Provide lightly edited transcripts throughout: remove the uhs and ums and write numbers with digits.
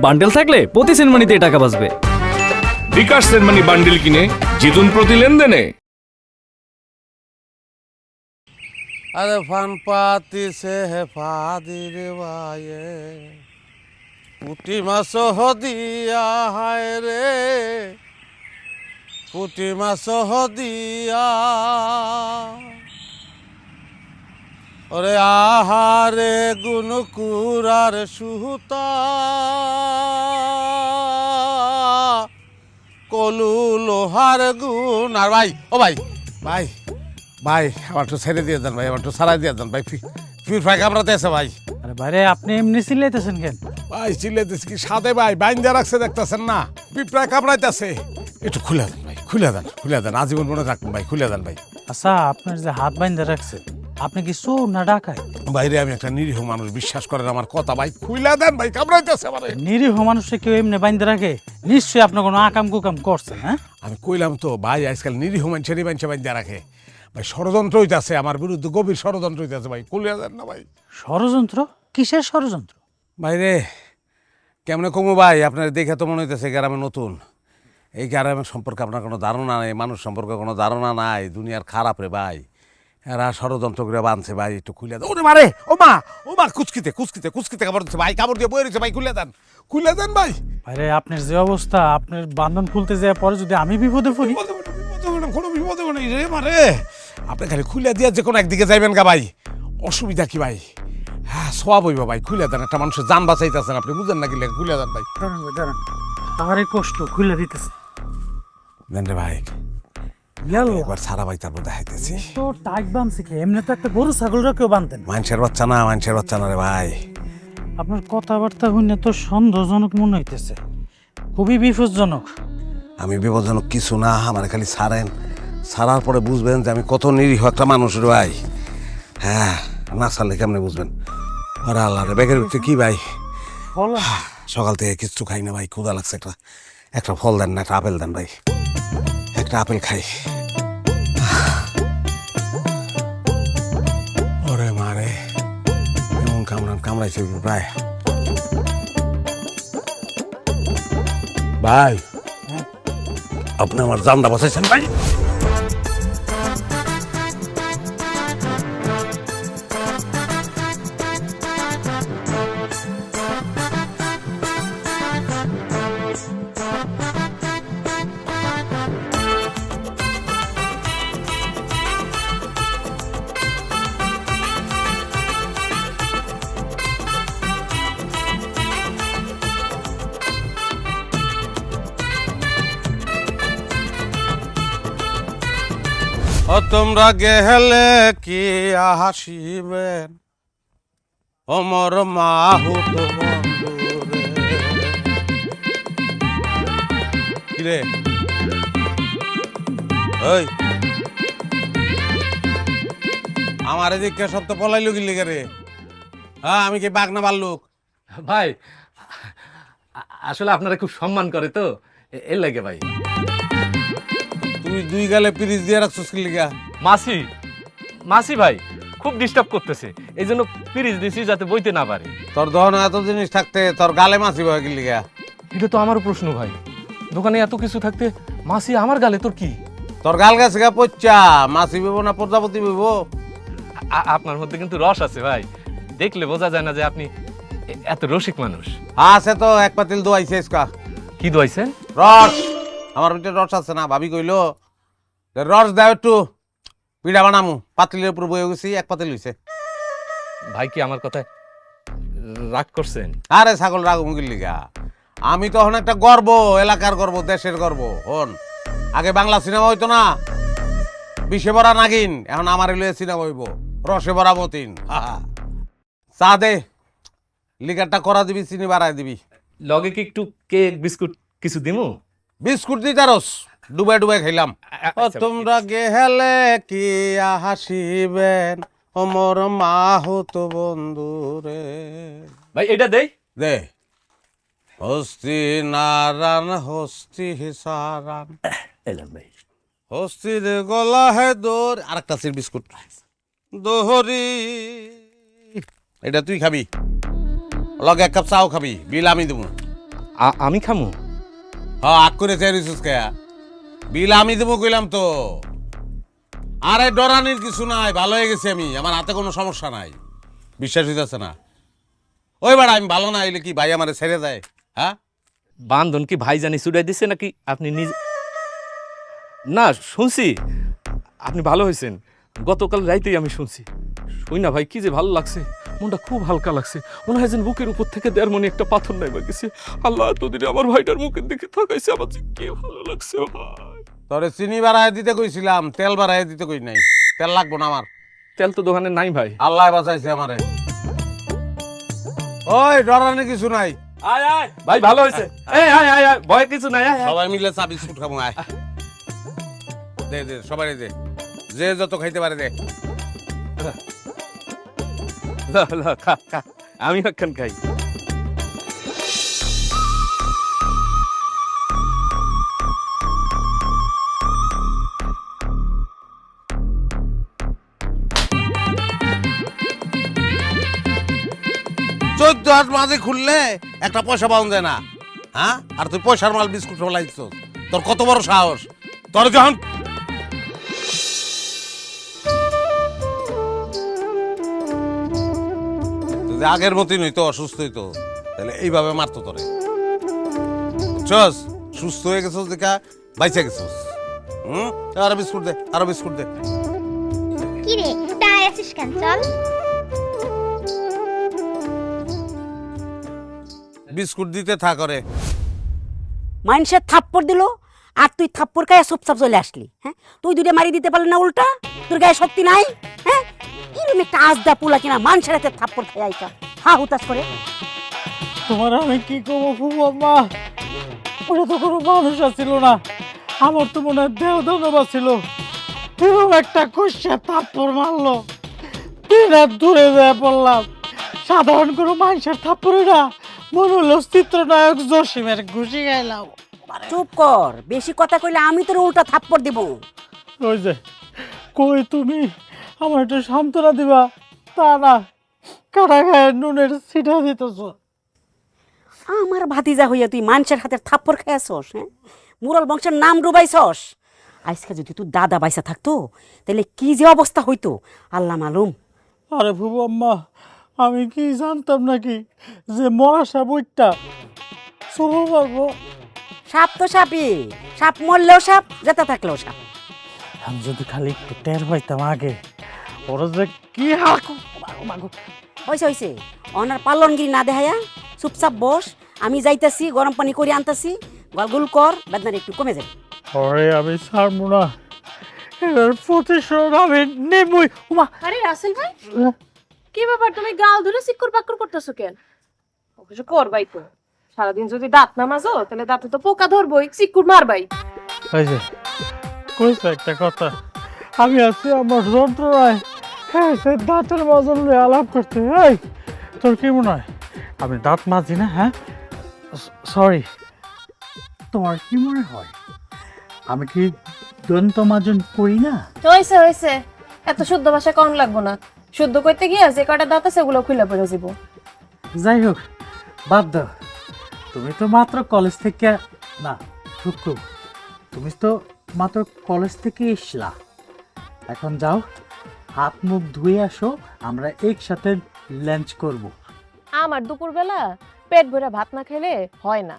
Bundle থাকলে প্রতি সেনমানিতে টাকা বাঁচবে। বিকাশ সেনমানি বান্ডেল কিনে জিতুন প্রতি লেনদেনে। আরে ফান পাতি সে ফাদির বায়ে পুটি মাছ হদিয়া হায় রে পুটি মাছ হদিয়া ওরে আহারে গুনকুরার সুতা কলু লোহার গুণ আর ভাই ও ভাই ভাই ভাই আমার একটু ছেড়ে দিয়ে দেন ভাই আমার একটু ছাড়াই দিয়ে দেন ভাই ফির কামড়াতে আছে ভাই আরে ভাইরে আপনি এমনি চিল্লাইতেছেন কেন? ভাই চিল্লাইতেছে কি সাদে ভাই বাইন দিয়ে রাখছে দেখতেছেন না পিঁপড়া কামড়াইতেছে একটু খুলে দেন ভাই খুলে দেন আজীবন মনে রাখবেন ভাই খুলে দেন ভাই। আচ্ছা আপনার যে হাত বাইন্ধে রাখছে আপনি কি চোর না ডাকায়? বাইরে আমি একটা নিরীহ মানুষ বিশ্বাস করেন আমার কথা ভাই খুলে দেন ভাই কামড়াইতেছে আমারে। নিরীহ মানুষে কেউ এমনি বাইন্ধে রাখে? নিশ্চয়ই আপনার কোনো আকাম কুকাম করছেন। হ্যাঁ আমি কইলাম তো ভাই আজকাল নিরীহ মানুষেরই মানুষে বাইন দিয়ে রাখে ভাই ষড়যন্ত্র হইতাছে আমার বিরুদ্ধে গভীর ষড়যন্ত্র হইতাছে ভাই খুলে দেন না ভাই। ষড়যন্ত্র? কিসের ষড়যন্ত্র? ভাইরে কেমনে কমু ভাই আপনার দেখে তো মনে হইতেছে গ্রামে নতুন এই গ্রামের সম্পর্কে আপনার কোনো ধারণা নেই মানুষ সম্পর্কে কোনো ধারণা নাই দুনিয়ার খারাপ রে ভাই এরা ষড়যন্ত্র করে বাঁধছে ভাই একটু খুলে দেন। ওরে মারে ও মা কুচকিতে কামড় দিচ্ছে ভাই কামড় দিয়ে বয়ে রয়েছে ভাই খুলে দেন ভাই। ভাইরে আপনার যে অবস্থা আপনার বান্ধন খুলতে যায় পরে যদি আমি বিপদে পড়ি? কোনো বিপদ নেই রে মারে আপনি খালি খুলে দিয়ে যে কোনো একদিকে যাইবেন গা ভাই অসুবিধা কি ভাই? হ্যাঁ সব হইব ভাই খুলে দেন একটা মানুষের জান বাঁচাইতেছেন আপনি বুঝেন না কি লেগে খুলে দেন ভাই। দাঁড়ান আমার এই কষ্ট খুলে দিতেছে দেন রে ভাই একবার সারা ভাই তারপর দেখাইতেছি। তো টাইট বানছে কি? এমনি তো একটা গরু ছাগলরা কেউ বানতেন। মানুষের বাচ্চা না রে ভাই। আপনার কথাবার্তা শুনে তো সন্দেহজনক মনে হইতেছে, খুবই বিপজ্জনক। আমি বিপজ্জনক কিছু না আমার খালি ছাড়ার পরে বুঝবেন যে আমি কত নিরীহ একটা মানুষ রে ভাই। হ্যাঁ না ছাড়লে কেমনে বুঝবেন? আরে আল্লাহ রে ব্যাগের ভিতরে কি ভাই সকাল থেকে কিচ্ছু খাই না ভাই ক্ষুধা লাগছে একটা ফল দেন না একটা আপেল দেন ভাই একটা আপেল খাই। ওরে মারে এমন কামড়াইছে ভাই ভাই আপনি আমার জানটা বাঁচাইছেন ভাই। ও তোমরা গেলে কি হাসিবেন অমর মাহুত কিরে ওই আমার এদিকে সব তো পলাইলো গিলি রে। হ্যাঁ আমি কি বাঘ না ভাল্লুক? ভাই আসলে আপনারা খুব সম্মান করে তো এর লাগে ভাই। তুই দুই গালে পিরিচ দিয়ে রাখছিস কি লিগা? মাসি ভাই খুব ডিস্টার্ব করতেছে এই জন্য পিরিচ দিছি যাতে বইতে না পারে। তোর দহনে এত জিনিস থাকতে তোর গালে মাছি বয় কি লিগা? এটা তো আমারও প্রশ্ন ভাই, দোকানে এত কিছু থাকতে মাসি আমার গালে তোর কি? তোর গাল গাছে গা পচ্চা মাছি বইব না প্রজাপতি বইব? আপনার মধ্যে কিন্তু রস আছে ভাই, দেখলে বোঝা যায় না যে আপনি এত রসিক মানুষ। আছে তো এক পাতিল দোয়াইছে ইসকা। কি দোয়াইছেন? রস আমার ভিতরে রস আছে না ভাবি কইলো রস দাও একটু পিঠা বানামু পাতিলের উপর বয়ে গেছি এক পাতিল হইছে। ভাই কি আমার কথায় রাগ করছেন? আরে ছাগল রাগ মুগির লিগা আমি তখন একটা গর্ব এলাকার গর্ব দেশের গর্ব। হন আগে বাংলা সিনেমা হইতো না বিষে ভরা নাগিন এখন আমার লইয়া সিনেমা হইব রসে ভরা মতিন। চা দে লিগারটা করা দিবি চিনি বাড়াই দিবি লগে কি একটু কেক বিস্কুট কিছু দিমু? বিস্কুট দি তারস ডুবাই খাইলাম। ও তোমরা গেলে কি হাসিবেন অমর মাহুত বন্ধু রে। ভাই এটা দেই দে হস্তি নারায়ণ হস্তি সারান এলাম ভাই। হস্তির গলা হে দোর আরেকটা সির বিস্কুট দোহরি এটা তুই খাবি লগে এক কাপ চাও খাবি বিল আমি দেবো। আমি খামু? হ্যাঁ আগ করে চাই রিসুস কেয়া বিল আমি দেবো কইলাম তো। আরে ডরানির কিছু নাই, ভালো হয়ে গেছি আমি, আমার হাতে কোনো সমস্যা নাই। বিশ্বাস হইতেছে না? ওই বেড়া আমি ভালো না হইলে কি ভাই আমারে ছেড়ে দেয়? হ্যাঁ বান্ধন কি ভাই জানি চুড়াই দিছে নাকি আপনি নিজে? না শুনছি আপনি ভালো হয়েছেন, গতকাল রাইতেই আমি শুনছি। শুই না ভাই কি যে ভালো লাগছে, মনটা খুব হালকা লাগছে, মনে হয় যেন বুকের উপর থেকে দেড় মনে একটা পাথর নাইবা গেছে। আল্লাহ এতদিনে আমার ভাইটার মুখের দিকে তাকাইছে, আমার যে কি ভালো লাগছে ভাই। তোরে চিনি বাড়ায় দিতে কইছিলাম, তেল বাড়ায় দিতে কই নাই। তেল লাগবো না আমার, তেল তো দোকানে নাই ভাই। আল্লাহ বাঁচাইছে আমারে। ওই ডরানি কিছু নাই, আয় আয় ভাই ভালো হয়েছে, এই আয় আয় আয়, ভয় কিছু নাই, আয় আয়। সবাই মিলে চা বিস্কুট খাবো। আয় দে দে সবাই দে, যে যত খাইতে পারে দে। লা, লা, খা খা, আমি একখান খাই। চোদ্দ হাত মাঝে খুললে একটা পয়সা পাওয়া যায় না, হ্যাঁ? আর তুই পয়সার মাল বিস্কুট ফলাইছ, তোর কত বড় সাহস? তোর যখন যদি আগের মতই নইতো, অসুস্থ হইতো, তাহলে এইভাবে মারতো তোরে। বুঝছস? সুস্থ হয়ে গেছস দেখা বাইচে গেছস। আরো বিস্কুট দে, আরো বিস্কুট দে। কি রে দাঁড়ায় আছিস কেন? চল। বিস্কুট দিতে থাক করে। মানুষের থাপ্পড় দিল আর তুই থাপ্পড় খায় চুপচাপ চলে আসলি। হ্যাঁ, তুই দুটো মারি দিতে পারলি না উল্টা? তোর গায়ে শক্তি নাই? হ্যাঁ, এরকম একটা আজদা পোলা কিনা মানুষের হাতে থাপ্পড় খায় আইতা হা হুতাশ করে। তোমার আমি কি করবো ফুবু আম্মা, ওটা তো কোনো মানুষ আসছিল না, আমার তো মনে হয় দেহ ধন্যবাদ ছিল। এরকম একটা কষা থাপ্পড় মারলো, তিন হাত দূরে যায় পড়লাম। সাধারণ কোনো মানুষের থাপ্পড়ে না, মনে হলো চিত্রনায়ক জসিমের ঘুষি গাইলাম। চুপ কর, বেশি কথা কইলে আমি তোর উল্টা থাপ্পড় দিব। ওই যে কই তুমি আমার একটু সান্ত্বনা দিবা, তা না কাটা গায়ে নুনের ছিটা দিতেছ। আমার ভাতিজা হইয়া তুই মানুষের হাতে থাপ্পড় খাইয়াছস? হ্যাঁ, মুরাল বংশের নাম ডুবাইছস। আজকে যদি তুই দাদা বাইসা থাকতো তাহলে কি যে অবস্থা হইতো আল্লাহ মালুম। আরে ফুবু আম্মা, আমি কি জানতাম নাকি যে মরা সাপ ওইটা চলো পারবো? সাপ তো সাপই, সাপ মরলেও সাপ, যেতে থাকলেও সাপ। আমি যদি খালি একটু টের পাইতাম আগে, ওরা যে কি হাকু। হয়েছে হয়েছে, অনার পালনগিরি না দেখায়া চুপচাপ বস, আমি যাইতাছি গরম পানি করে আনতাছি, গলগুল কর, বেদনার একটু কমে যাবে। ওরে আমি ছাড়বো না, এর প্রতিশোধ আমি নেবই। উমা আরে রাসেল ভাই, কি ব্যাপার তুমি গাল ধরে সিক্কুর পাক্কুর করতেছো কেন? অবশ্য করবাই তো, সারাদিন যদি দাঁত না মাজো তাহলে দাঁতে তো পোকা ধরবই, সিক্কুর মারবাই। ওই যে কইছে একটা কথা, আমি আছি আমার যন্ত্রণায়, হ্যাঁ সে দাঁতের মজন আলাপ করতে। এই তোর কি মনে হয় আমি দাঁত মাজি না? হ্যাঁ সরি, তোমার কি মনে হয় আমি কি দন্ত মাজন করি না? হয়েছে হয়েছে, এত শুদ্ধ ভাষা কম লাগবো না, শুদ্ধ করতে গিয়ে যে কটা দাঁত আছে ওগুলো খুলে পড়ে যাবো। যাই হোক বাদ দাও, তুমি তো মাত্র কলেজ থেকে না ঠুকু, তুমি তো মাত্র কলেজ থেকে এসলা, এখন যাও হাত মুখ ধুয়ে আসো, আমরা একসাথে লাঞ্চ করব। আমার দুপুরবেলা পেট ভরে ভাত না খেলে হয় না,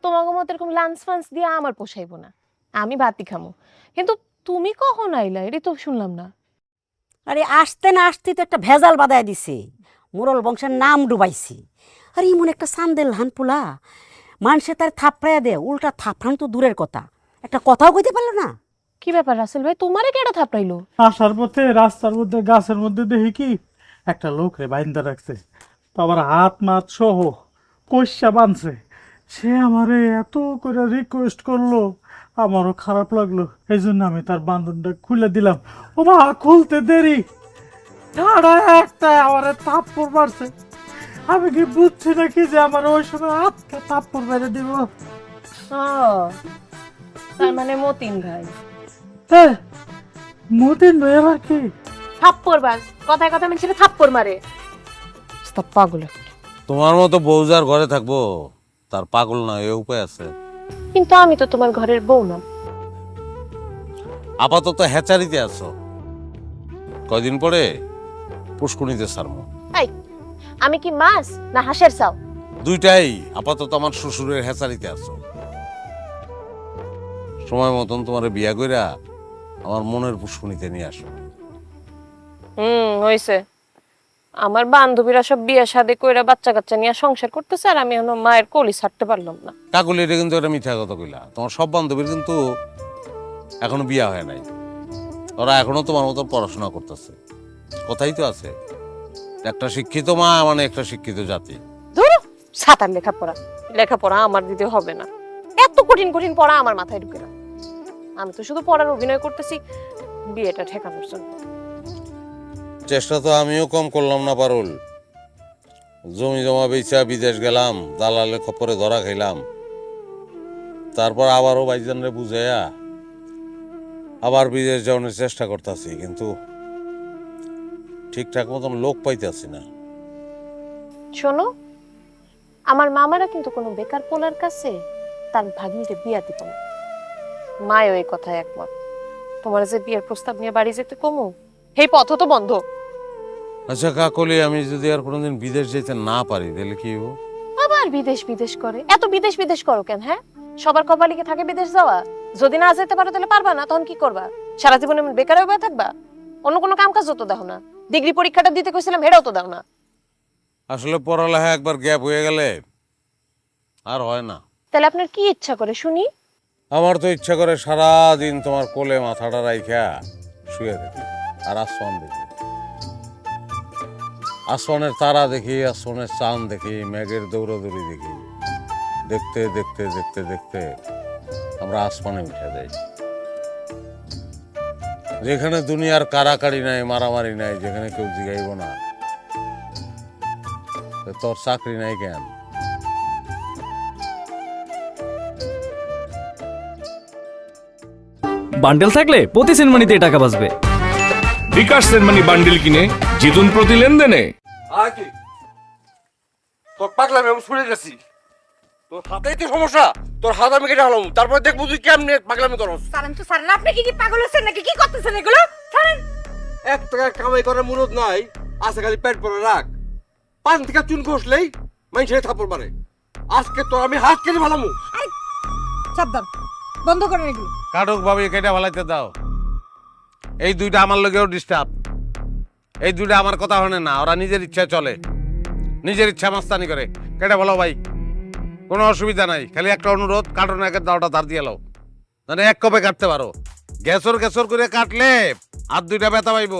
তোমাকে মতো এরকম লাঞ্চ ফাঞ্চ দিয়ে আমার পোষাইবো না, আমি ভাতই খামো। কিন্তু তুমি কখন আইলা এটা তো শুনলাম না। আরে আসতে না আসতে তো একটা ভেজাল বাদায় দিছে, মুরল বংশের নাম ডুবাইছি। আরে এমন একটা সান্দেল হানপুলা মানুষে তার থাপড়াইয়া দে, উল্টা থাপড়ান তো দূরের কথা, একটা কথাও কইতে পারলো না। কি ব্যাপার রাসেল ভাই, তোমারে কেডা থাপড়াইলো? আসার পথে রাস্তার মধ্যে গাছের মধ্যে দেখি কি একটা লোক রে বাইন্দা রাখছে, তো আবার হাত মাত সহ কষা বানছে। সে আমারে এত করে রিকোয়েস্ট করলো, আমারও খারাপ লাগলো, এই জন্য আমি তার বান্ধনটা খুলে দিলাম। ও মা খুলতে দেরি, ঠাড়া একটা আমারে থাপ্পড় মারছে। আমি কি বুঝছি নাকি যে আমার ওই সময় হাতকে থাপ্পড় মেরে দিব? ও তার মানে মতিন ভাই। হ্যাঁ মতিন ভাই আবার কি? থাপ্পড় বাজ, কথায় কথা মানুষের থাপ্পড় মারে। পাগল। তোমার মতো বউজার ঘরে থাকবো তার পাগল না এ উপায় আছে? কিন্তু আমি তো তোমার ঘরের বউ না। আপাতত হ্যাচারিতে আছো, কয়দিন পরে পুষ্কুনিতে ছাড়বো। এই, আমি কি মাছ না হাঁসের চাও? দুইটাই। আপাতত আমার শ্বশুরের হ্যাচারিতে আছো, সময় মতন তোমার বিয়া কইরা আমার মনের পুষ্কুনিতে নিয়ে আসো। হইছে। আমার বান্ধবীরা সব বিয়ে শাদী কইরা বাচ্চা কাচ্চা নিয়ে সংসার করতেছে, আর আমি এখনো মায়ের কোলি ছাড়তে পারলাম না। কাকুলি, এটা কিন্তু একটা মিথ্যা কথা কইলা। তোমার সব বান্ধবীর কিন্তু এখনো বিয়া হয় নাই, ওরা এখনো তোমার মতো পড়াশোনা করতেছে। কথাই তো আছে, একটা শিক্ষিত মা মানে একটা শিক্ষিত জাতি। ধরো সাতার লেখাপড়া আমার দিতে হবে না। এত কঠিন কঠিন পড়া আমার মাথায় ঢুকে না। আমি তো শুধু পড়ার অভিনয় করতেছি বিয়েটা ঠেকানোর জন্য। চেষ্টা তো আমিও কম করলাম না পারুল। জমি জমা বেচা বিদেশ গেলাম, দালালের খপ্পরে ধরা খাইলাম, তারপর আবারও ভাইজানরে বুঝাইয়া আবার বিদেশ যাওয়ার চেষ্টা করতেছি, কিন্তু ঠিকঠাক মতন লোক পাইতেছি না। শোনো, আমার মামারা কিন্তু কোনো বেকার পোলার কাছে তার ভাগ্নিকে বিয়া দিব না। মায়ও এই কথায় একমত। তোমার যে বিয়ের প্রস্তাব নিয়ে বাড়ি যেতে কমু, এই পথ তো বন্ধ। আচ্ছা কাকলি, আমি যদি আর কোনোদিন বিদেশ যেতে না পারি তাহলে কি হবো? আবার বিদেশ বিদেশ করে, এত বিদেশ বিদেশ করো কেন? হ্যাঁ, সবার কপালে কি থাকে বিদেশ যাওয়া? যদি না যেতে পারো তাহলে পারবা না, তখন কি করবা? সারা জীবন এমন বেকার হয়ে থাকবা? অন্য কোনো কাম কাজ তো দাও না। ডিগ্রি পরীক্ষাটা দিতে কইছিলাম, হেটাও তো দাও না। আসলে পড়ালেখা একবার গ্যাপ হয়ে গেলে আর হয় না। তাহলে আপনার কি ইচ্ছা করে শুনি? আমার তো ইচ্ছা করে সারাদিন তোমার কোলে মাথাটা রাইখা শুয়ে দেখি আর আসমান দেখি। আসমানের তারা দেখি, আসমানের চাঁদ দেখি, মেঘের দৌড়াদৌড়ি দেখি। দেখতে দেখতে দেখতে দেখতে আমরা আসমানে উঠে যাই, যেখানে দুনিয়ার কারাকারি নাই, মারামারি নাই, যেখানে কেউ জিগাইব না তোর চাকরি নাই কেন। বান্ডেল থাকলে প্রতি সেনমানিতে টাকা বাঁচবে। বিকাশ সেনমানি বান্ডিল কিনে জিতুন প্রতি লেনদেনে। তোর পাগলামি আমি শুনে গেছি। তোর হাতেই তো সমস্যা, তোর হাত আমি কেটে হলাম, তারপর দেখবো তুই কেমনে পাগলামি করস। সারেন তো সারেন, আপনি কি পাগল হচ্ছেন নাকি? কি করতেছেন এগুলো? সারেন। 1 টাকা কামাই করার মুরদ নাই, আছে খালি পেট ভরে রাখ। পান থেকে চুন খসলেই মানুষের থাপ্পড় মারে। আজকে তোর আমি হাত কেটে ফেলামু। সাবধান, বন্ধ করেন এগুলো। কাটুক ভাবি, কেটে ভালাইতে দাও। এই দুইটা আমার লগেও ডিস্টার্ব। এই দুইটা আমার কথা শোনে না, ওরা নিজের ইচ্ছায় চলে, নিজের ইচ্ছা মাস্তানি করে। কেটে বলো ভাই, কোনো অসুবিধা নাই। খালি একটা অনুরোধ, কাটুন একের দাওটা ধার দিয়ে লাও, মানে এক কপে কাটতে পারো। গ্যাসর গ্যাসর করে কাটলে হাত দুইটা ব্যথা পাইব।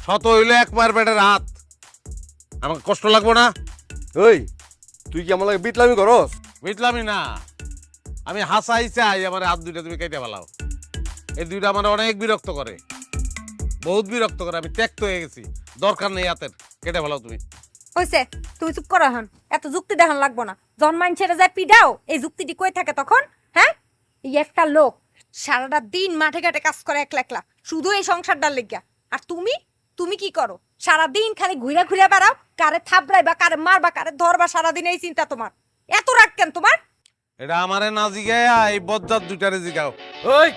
শত হইলে এক মায়ের পেটের হাত, আমার কষ্ট লাগবো না? ওই তুই কি আমার লাগে বিটলামি করস? বুঝলামই না, আমি হাসাই চাই আমার হাত দুইটা তুমি কেটে ফেলাও। এই দুইটা আমার অনেক বিরক্ত করে, বহুত বিরক্ত করে। আমি ত্যাক্ত হয়ে গেছি, দরকার নেই হাতের, কেটে ফেলাও তুমি। হইছে, তুমি চুপ করো এখন। এত যুক্তি দেখান লাগবো না। যখন ছেড়ে যায় পিডাও, এই যুক্তিটি কই থাকে তখন? হ্যাঁ, এই একটা লোক সারাটা দিন মাঠে ঘাটে কাজ করে একলা একলা, শুধু এই সংসারটার লেগিয়া। আর তুমি তুমি কি করো? সারাদিন খালি ঘুরে ঘুরে বেড়াও, কারে থাবড়াইবা, কারে মারবা, কারে ধরবা, সারাদিন এই চিন্তা তোমার। এত রাগ কেন তোমার? এটা আমারে না জিগাইয়া এই বজ্জাত দুইটারে জিগাও। ওই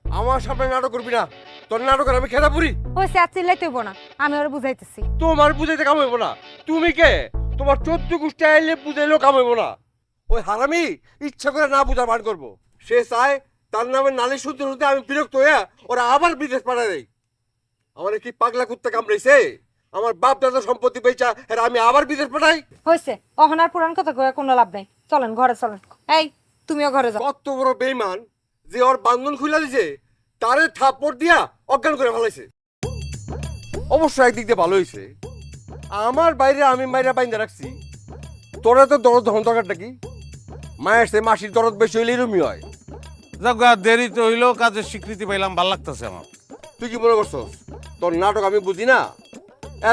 আমার সামনে নাটক করবি না, তোর নাটকের আমি খেলা পুরি। হইছে, আর চিল্লাইতে হইব না, আমি ওরা বুঝাইতেছি। তোমার বুঝাইতে কাম হইব না। তুমি কে? তোমার 14 গোষ্ঠী আইলে বুঝাইলেও কাম হইব না। ওই হারামি ইচ্ছা করে না বুঝার ভান করবো। সে চায় তার নামে নালিশ শুনতে শুনতে আমি বিরক্ত হয়ে ওরা আবার বিদেশ পাঠায় দেয়। আমার কি পাগলা কুত্তা কামড়াইছে? আমার বাপ দাদা সম্পত্তি পেয়েছা আর আমি আবার বিদেশ পাঠাই? হইছে, অহন আর পুরান কথা কয়ে কোনো লাভ নাই। চলেন ঘরে চলেন। এই তুমিও ঘরে যাও। কত বড় বেইমান যে ওর বান্ধন খুলে দিছে, তারে থাপ্পড় দিয়া অজ্ঞান করে ফেলাইছে। অবশ্য একদিক দিয়ে ভালো হয়েছে, আমার বাইরে আমি বাইরে বাইন্দা রাখছি। তোরা তো দরদ হন দরকারটা কি? মায়ের সে মাসির দরদ বেশি হইলে এরমই হয়। যাক, দেরি তো হইলেও কাজের স্বীকৃতি পাইলাম, ভাল লাগতেছে আমার। তুই কি মনে করছস তোর নাটক আমি বুঝি না?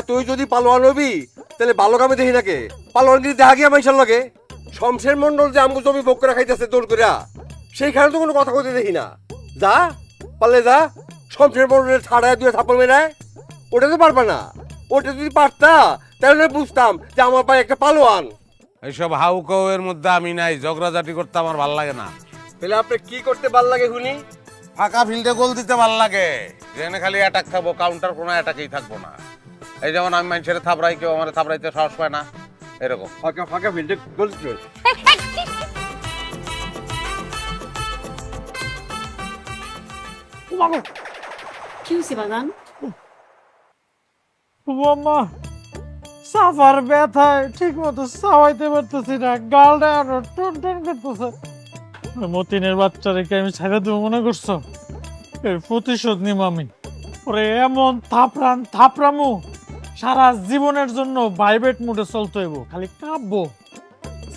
তুই যদি পালোয়ান হবি তাহলে ভালো কামে দেখি নাকি? পালোয়ান যদি দেখা গিয়া মাইশার লাগে শমশের মন্ডল যে আমগো জমি ভোগ করে খাইতেছে দৌড় করিয়া, সেইখানে তো কোনো কথা কইতে দেখি না। যা পারলে যা, শমশের মন্ডলের ছাড়ায় দুয়ে থাপ্পড় মেরায়। ওটা তো পারবা না। ওটা যদি পারতা তাহলে বুঝতাম যে আমার ভাই একটা পালোয়ান। এইসব হাউ কাউ এর মধ্যে আমি নাই, ঝগড়াঝাটি করতে আমার ভাল লাগে না। তাহলে আপনি কি করতে ভাল লাগে শুনি? ফাঁকা ফিল্ডে গোল দিতে ভাল লাগে, যেখানে খালি অ্যাটাক থাকবো, কাউন্টার কোনো অ্যাটাকেই থাকবো না। এই যেমন আমি মানুষের থাপড়াই, কেউ আমার থাপড়াইতে সাহস পায় না, এরকম। ফাঁকা ফাঁকা ফিল্ডে গোল দিতে হয়। কি হয়েছে বাগান? বৌমা সাফার ব্যথায় ঠিক মতো চাওয়াইতে পারতেছি না, গালটা আরো টন টন করতেছে। ওই মতিনের বাচ্চা রেখে আমি ছেড়ে দেবো মনে করছো? এর প্রতিশোধ নিব আমি। ওরে এমন থাপড়ামু সারা জীবনের জন্য ভাইব্রেট মুডে চলতে হইব, খালি কাঁপবো,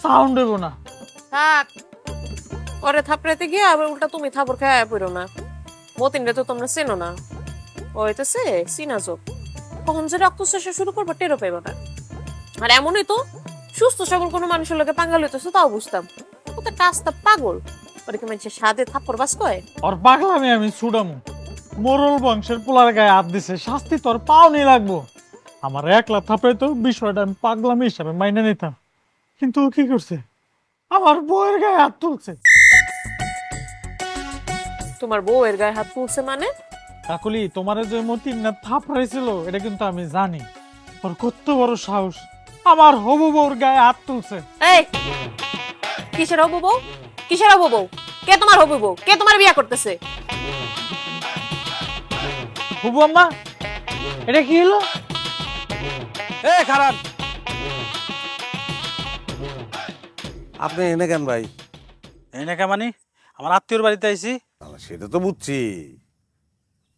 সাউন্ড হইব না। থাক, ওরে থাপড়াইতে গিয়ে আবার উল্টা তুমি থাপড় খায় পড়ো না। মতিনরে তো তোমরা চেনো না, ও হইতেছে সিনাজোক। কখন যে রক্ত শেষে শুরু করবো টেরো পাইব না। আর এমনই তো সুস্থ সবল কোনো মানুষের লোকে পাঙ্গাল হইতেছে তাও বুঝতাম। ও তো কাজটা পাগল, ওরে কি মানুষের সাদে থাপ্পড় বাস কয়? ওর পাগলামি আমি ছুডামু। মোরল বংশের পোলার গায়ে হাত দিছে, শাস্তি তোর পাওনি লাগবো। আমার একলা থাপড়ে তো বিষয়টা আমি পাগলামি হিসাবে মাইনে নিতাম, কিন্তু ও কি করছে? আমার বউয়ের গায়ে হাত তুলছে। তোমার বউ এর গায়ে হাত তুলছে মানে? কাকুলি, তোমার যে মতিন না থাপড়াইছিল এটা কিন্তু আমি জানি। ওর কত বড় সাহস, আমার হবু বউর গায়ে হাত তুলছে। এই কিসের হবু বউ? কিসের হবু বউ? কে তোমার হবু বউ? কে তোমার বিয়ে করতেছে? হবু আম্মা, এটা কি হলো? এ খারাপ, আপনি এনে কেন ভাই? এনেকা মানে আমার আত্মীয়র বাড়িতে আইছি। সেটা তো বুঝছি,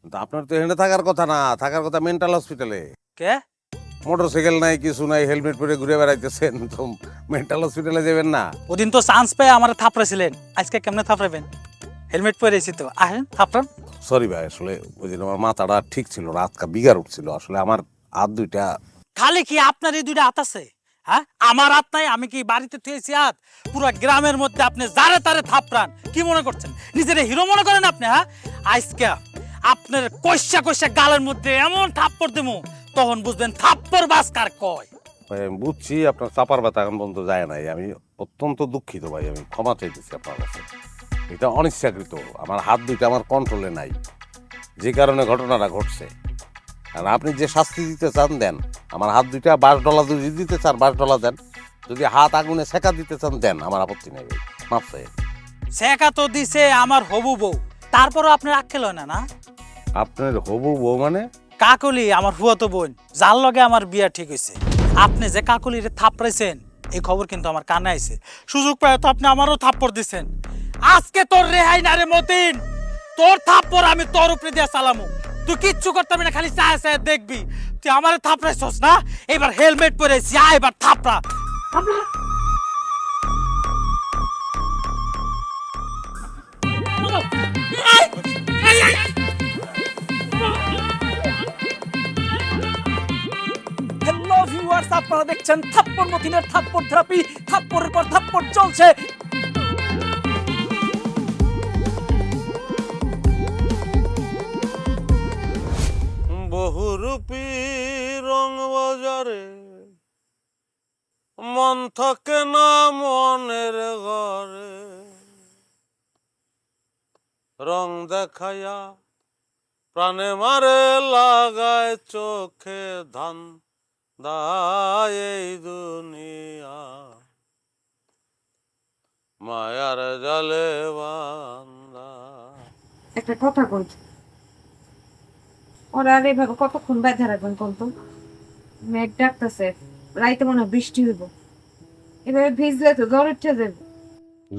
কিন্তু আপনার তো এখানে থাকার কথা না, থাকার কথা মেন্টাল হসপিটালে। কে? মোটরসাইকেল নাই, কিছু নাই, হেলমেট পরে ঘুরে বেড়াইতেছেন, তো মেন্টাল হসপিটালে যাবেন না? ওদিন তো চান্স পেয়ে আমার থাপড়াইছিলেন, আজকে কেমনে থাপড়াবেন? হেলমেট পরে এসি তো, আসেন থাপড়ান। সরি ভাই, আসলে ওই দিন আমার মাথাটা ঠিক ছিল, রাতকা বিগার উঠছিল, আসলে আমার হাত দুইটা। খালি কি আপনার এই দুইটা হাত আছে? হ্যাঁ, আমার হাত নাই? আমি কি বাড়িতে থুয়েছি হাত? পুরো গ্রামের মধ্যে আপনি যারে তারে থাপড়ান, কি মনে করছেন? নিজের হিরো মনে করেন আপনি? হ্যাঁ, আজকে আপনার কষা কষা গালের মধ্যে এমন থাপ্পড় দেবো, তখন বুঝবেন থাপ্পড় বাস কার কয়। ভাই আমি বুঝছি আপনার চাপার ব্যথা এখন পর্যন্ত যায় নাই, আমি অত্যন্ত দুঃখিত ভাই, আমি ক্ষমা চাইতেছি আপনার কাছে। এটা অনিচ্ছাকৃত, আমার হাত দুইটা আমার কন্ট্রোলে নাই, যে কারণে ঘটনাটা ঘটছে। আর আপনি যে শাস্তি দিতে চান দেন, আমার হাত দুইটা $12 যদি দিতে চান $12 দেন, যদি হাত আগুনে সেকা দিতে চান দেন, আমার আপত্তি নেই ভাই, মাফ চাই। সেকা তো দিছে আমার হবু বউ, তারপরও আপনার আক্কেল হয় না? না, আপনার হবু বউ মানে? কাকলি আমার ফুয়াতো বোন, যার লগে আমার বিয়া ঠিক হয়েছে। আপনি যে কাকলিরে থাপড়াইছেন এই খবর কিন্তু আমার কানে আইছে। সুযোগ পায় তো আপনি আমারও থাপ্পড় দিছেন। আজকে তোর রেহাই না রে মতিন, তোর থাপ্পড় আমি তোর উপরে দিয়া চালামু। তুই কিচ্ছু করতে পারবি না, খালি চায় চায় দেখবি। তুই আমারে থাপড়াইছস না, এবার হেলমেট পরে যা, এবার থাপড়া। হ্যালো ভিউয়ার্স, আপনারা দেখছেন থাপ্পড় মতিনের থাপ্পড় থেরাপি। থাপ্পড়ের পর থাপ্পড় চলছে। বহুরূপী রং বাজারে মন থাকে না মনের ঘরে, রং দেখাইয়া প্রাণে মারে লাগায় চোখে ধান দায় এই দুনিয়া, মায়ার জালে বান্দা। একটা কথা বল, ওরা আর এইভাবে কতক্ষণ বেঁধে রাখবেন বলতো? মেঘ ডাকতেছে, রাইতে মনে হয় বৃষ্টি হইব। এভাবে ভিজলে তো জ্বর উঠে যাবে।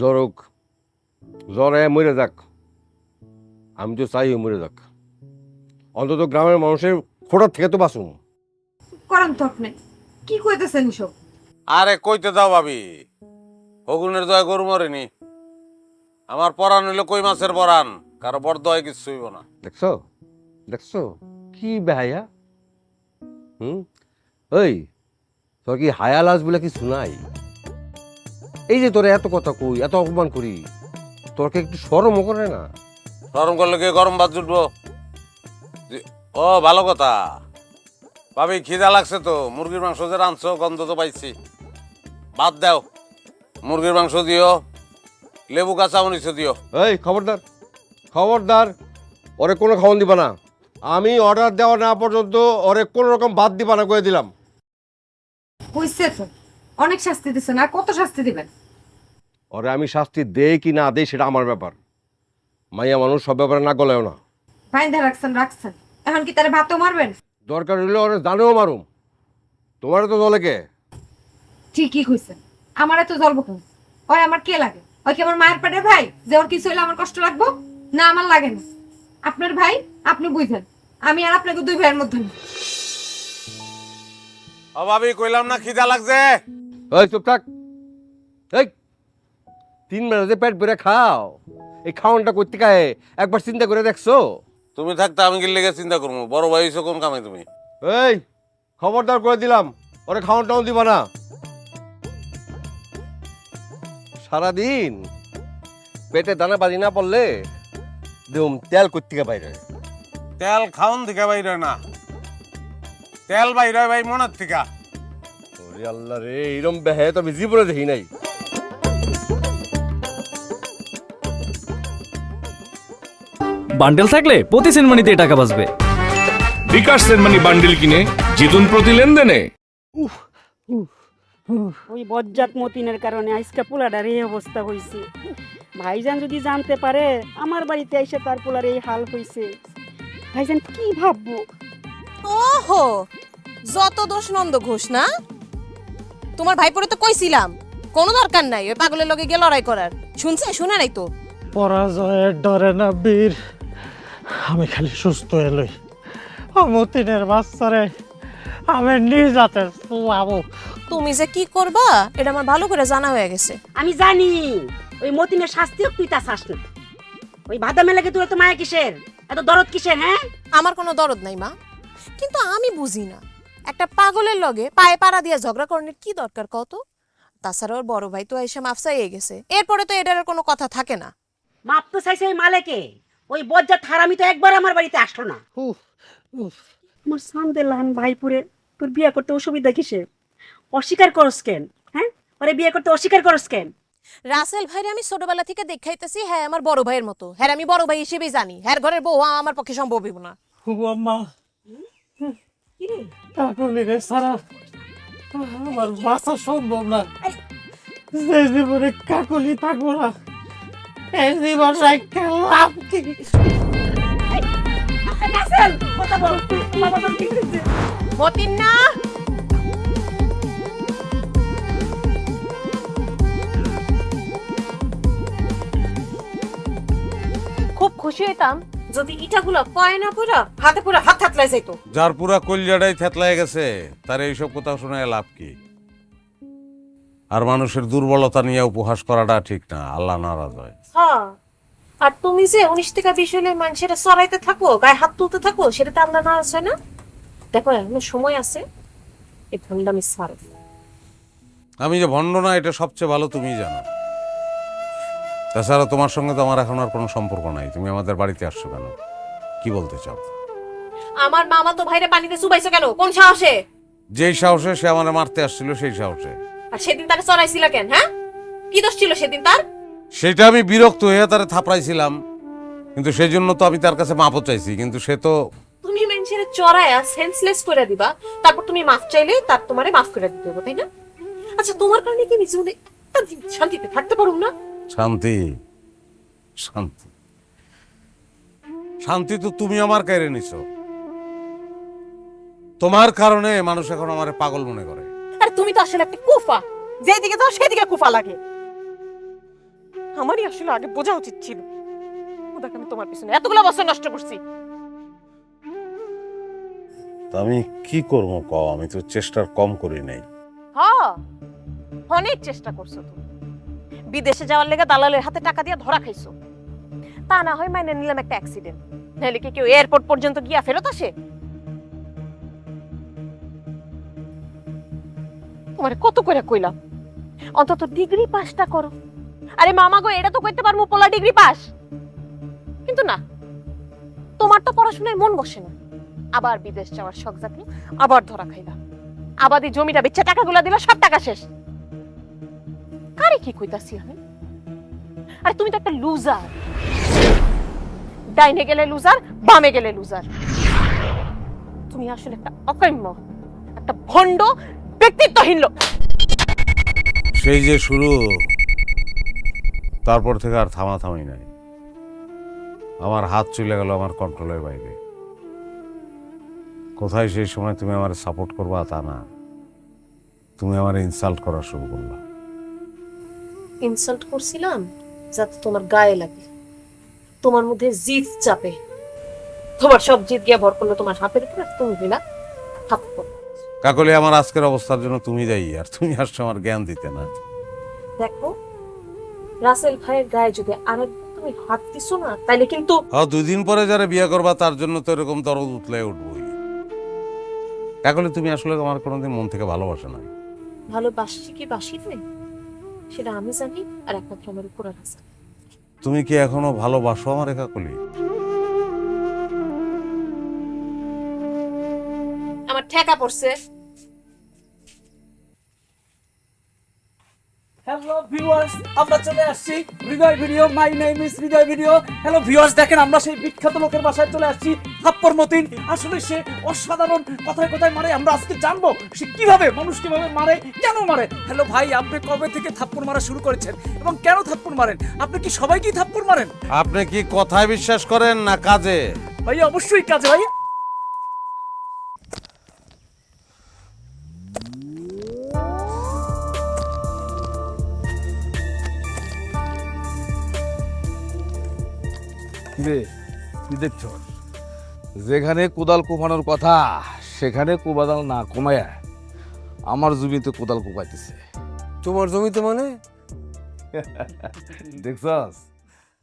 জরুক, জ্বরে মরে যাক, আমি তো চাই মরে যাক, অন্তত গ্রামের মানুষের খোঁড়ার থেকে তো বাঁচুন। করেন তো আপনি, কি কইতেছেন সব? আরে কইতে দাও ভাবি, হগুনের দয়া গরু মরেনি, আমার পরাণ হইলো কই মাছের পরাণ, কারো বড় দয় কিছু হইব না। দেখছো দেখছো কি বেহায়া? ওই তোর কি হায়া লাজ বলে কিছু নাই? এই যে তোরে এত কথা কই, এত অপমান করি, তোরকে একটু শরমও করে না? গরম করলে কি গরম ভাত জুটবো? ও ভালো কথা ভাবি, খিদা লাগছে তো, মুরগির মাংস যে রাঁধছো গন্ধ তো পাইছি, বাদ দাও, মুরগির মাংস দিও, লেবু কাঁচা মরিচ দিও। এই খবরদার, খবরদার, ওরে কোনো খাওয়ান দিবা না। আমি অর্ডার দেওয়া না পর্যন্ত ওরে কোনো রকম বাদ দিবা না করে দিলাম। হইছে তো, অনেক শাস্তি দিছেন, আর কত শাস্তি দিবেন? ওরে আমি শাস্তি দেই কি না দেই সেটা আমার ব্যাপার। মাইয়া মানুষ সব ব্যাপারে না গলেও না। বাইন্ধা রাখছেন রাখছেন, এখন কি তারে ভাতও মারবেন? দরকার হইলে ওরে জানেও মারুম। তোমার তো দলে কে? ঠিকই কইছেন, আমারে তো জ্বলবো কেন? ওই আমার কে লাগে? ওই কি আমার মায়ের পেটের ভাই যে ওর কিছু হইলে আমার কষ্ট লাগবো? না, আমার লাগে না। আপনার ভাই, আপনি বুঝেন, আমি আর আপনাকে দুই ভাইয়ের মধ্যে না। ও ভাবি, কইলাম না খিদা লাগছে। ওই চুপ থাক। এই 3 বেলা যে পেট ভরে খাও, এই খাওয়ানটা করতে কায়ে একবার চিন্তা করে দেখছো? তুমি থাকতে আমি গেলে চিন্তা করবো, বড় ভাই হইছো কোন কামে তুমি? এই খবরদার করে দিলাম, ওরে খাওয়ান টাউন দিবা না। সারাদিন পেটে দানা বাজি না পড়লে দেখুন তেল করতে বাইরে। তেল খাওন থেকে বাইরে না, তেল বাইরে ভাই মনের থেকে। ওরে আল্লাহ রে, এরম বেহে তো আমি জীবনে দেখি নাই। বান্ডেল থাকলে প্রতি সেনমানিতে টাকা বাঁচবে। বিকাশ সেনমানি বান্ডিল কিনে জিতুন প্রতি লেনদেনে। ওই বজ্জাত মতিনের কারণে আজকে পোলাটার এই অবস্থা হয়েছে। ভাইজান যদি জানতে পারে আমার বাড়িতে এসে তার পোলার এই হাল হয়েছে, ভাইজান কি ভাববো? ওহো, যত দোষ নন্দ ঘোষ না? তোমার ভাইপোরে তো কইছিলাম কোনো দরকার নাই ওই পাগলের লগে গিয়ে লড়াই করার। শুনছে? শুনে নাই তো? পরাজয়ের ডরে না বীর, আমি খালি সুস্থ এলই। মতিনের বাচ্চারে আমি নিজ হাতে বাবু। তুমি যে কি করবা এটা আমার ভালো করে জানা হয়ে গেছে। আমি জানি ওই মতিনের শাস্তি তুই তা চাস না। ওই ভাদা মেলাকে তোর তো মায়া কিসের, এত দরদ কিসের? হ্যাঁ, আমার কোনো দরদ নাই মা, কিন্তু আমি বুঝি না একটা পাগলের লগে পায়ে পাড়া দিয়ে ঝগড়া করার কি দরকার কত? তাছাড়া ওর বড় ভাই তো এসে মাফ চাইয়ে গেছে, এরপরে তো এটার কোনো কথা থাকে না। মাপ তো চাইছে ওই মালেকে। ওই বজ্জাত হারামি তো একবার আমার বাড়িতে আসলো না। আমার সামনে লাহান ভাইপুরে তোর বিয়ে করতে অসুবিধা কিসের? অস্বীকার করস কেন? হ্যাঁ, ওরে বিয়ে করতে অস্বীকার করস কেন? রাসেল ভাইরে আমি ছোটবেলা থেকে দেখাইতেছি, হ্যাঁ আমার বড় ভাইয়ের মতো, হ্যাঁ আমি বড় ভাই হিসেবেই জানি, হ্যাঁ ঘরের বউ আমার পক্ষে সম্ভব হইব না। আম্মা, কাকুলি রে সারা আমার বাঁচা সম্ভব না। যে জীবনে কাকুলি থাকবো না, এই জীবন রাখতে লাভ কি? রাসেল, কথা বল, বাবা তোর কি হয়েছে? মতিন না, খুব খুশি হইতাম যদি ইটাগুলো পায় না পুরা হাতে পুরা হাত হাতলাই যাইতো। যার পুরা কলিজাটাই থেতলায় গেছে তার এইসব কথা শুনে লাভ কি? আর মানুষের দুর্বলতা নিয়ে উপহাস করাটা ঠিক না, আল্লাহ নারাজ হয়। হ্যাঁ, আর তুমি যে 19 থেকে 20 হলে মানুষেরা সরাইতে থাকো, গায়ে হাত তুলতে থাকো, সেটা তো আল্লাহ নারাজ হয় না? দেখো এখনো সময় আছে, এই ভণ্ডামি ছাড়ো। আমি যে ভণ্ড না এটা সবচেয়ে ভালো তুমিই জানো। তাছাড়া তোমার সঙ্গে তো আমার এখন আর কোনো সম্পর্ক নাই। তুমি আমাদের বাড়িতে আসছো কেন? কি বলতে চাও? আমার মামা তো ভাইরে পানিতে চুবাইছো কেন? কোন সাহসে? যেই সাহসে সে আমার মারতে আসছিল সেই সাহসে। আর সেদিন তাকে চড়াইছিল কেন? হ্যাঁ, কি দোষ ছিল সেদিন তার? সেটা আমি বিরক্ত হয়ে তারে থাপড়াইছিলাম, কিন্তু সেই জন্য তো আমি তার কাছে মাপও চাইছি, কিন্তু সে তো। তুমি মানুষের চড়ায়া সেন্সলেস করে দিবা, তারপর তুমি মাফ চাইলে তার তোমারে মাফ করে দিতে হবে, তাই না? আচ্ছা, তোমার কারণে কি নিজে একটা দিন শান্তিতে থাকতে পারুম না? শান্তি, শান্তি, শান্তি তো তুমি আমার কেড়ে নিছো। তোমার কারণে মানুষ এখন আমারে পাগল মনে করে। আর তুমি তো আসলে একটা কুফা, যেদিকে দাও সেদিকে কুফা লাগে। আমারই আসলে আগে বোঝা উচিত ছিল। ওদেরকে আমি তোমার পিছনে এতগুলো বছর নষ্ট করছি। আমি কি করবো কও? আমি তো চেষ্টার কম করি নাই। হ্যাঁ, অনেক চেষ্টা করছো তুমি। বিদেশে যাওয়ার লেগে দালালের হাতে টাকা দিয়ে ধরা খাইছো। তা না হয় মাইনে নিলাম একটা অ্যাক্সিডেন্ট, নাহলে কি কেউ এয়ারপোর্ট পর্যন্ত গিয়া ফেরত আসে? তোমারে কত করে কইলাম অন্তত ডিগ্রি পাসটা করো। আরে মামা গো, এটা তো কইতে পারমু পোলা ডিগ্রি পাস, কিন্তু না, তোমার তো পড়াশোনায় মন বসে না। আবার বিদেশ যাওয়ার শখ জাগলো, আবার ধরা খাইলা। আবাদি জমিটা বেচে টাকাগুলো দিলা, সব টাকা শেষ। কি কইতাছি আমি? আরে তুমি তো একটা লুজার, ডাইনে গেলে লুজার, বামে গেলে লুজার। তুমি আসলে একটা অকাম্য, একটা ভণ্ড, ব্যক্তিত্বহীন লোক। সেই যে শুরু, তারপর থেকে আর থামাথামি নাই। আমার হাত চলে গেল আমার কন্ট্রোলের বাইরে। কোথায় সেই সময় তুমি আমার সাপোর্ট করবা তা না, তুমি আমার ইনসাল্ট করা শুরু করলা। ইনসাল্ট করছিলাম যাতে তোমার গায়ে লাগে, তোমার মধ্যে জিদ চাপে। তোমার সব জিদ গিয়া ভর করলো তোমার হাতের উপর, তুমি দিলা থাপ্পড়। কাকলি, আমার আজকের অবস্থার জন্য তুমি দায়ী, আর তুমি আসছো আমার জ্ঞান দিতে না। দেখো, রাসেল ভাইয়ের গায়ে যদি আরেকবার তুমি হাত দিছো না, তাইলে কিন্তু হ্যাঁ, 2 দিন পরে যারা বিয়ে করবা তার জন্য তো এরকম দরদ উতলে উঠবই। কাকলি, তুমি আসলে আমার কোনোদিন মন থেকে ভালোবাসে না। ভালোবাসছি কি বাসি রে, সেটা আমি জানি, আর একমাত্র আমার উপর আছে। তুমি কি এখনো ভালোবাসো আমারে কাকলি? আমার ঠেকা পড়ছে। হ্যালো ভিউয়ার্স, আমরা চলে আসছি Hridoy video. My name is Hridoy video. Hello viewers, দেখেন আমরা সেই বিখ্যাত লোকের বাসায় চলে আসছি, থাপ্পড় মতিন। আসলে সে অসাধারণ, কথায় কথায় মারে। আমরা আজকে জানবো সে কিভাবে মানুষ কিভাবে মারে, কেন মারে। হ্যালো ভাই, আপনি কবে থেকে থাপ্পড় মারা শুরু করেছেন এবং কেন থাপ্পড় মারেন? আপনি কি সবাইকেই থাপ্পড় মারেন? আপনি কি কথায় বিশ্বাস করেন না কাজে? ভাই অবশ্যই কাজে ভাই। কি দেখছ? যেখানে কোদাল কোপানোর কথা সেখানে কোদাল না কমায়া আমার জমিতে কোদাল কোপাইতেছে। তোমার জমিতে মানে? দেখছস,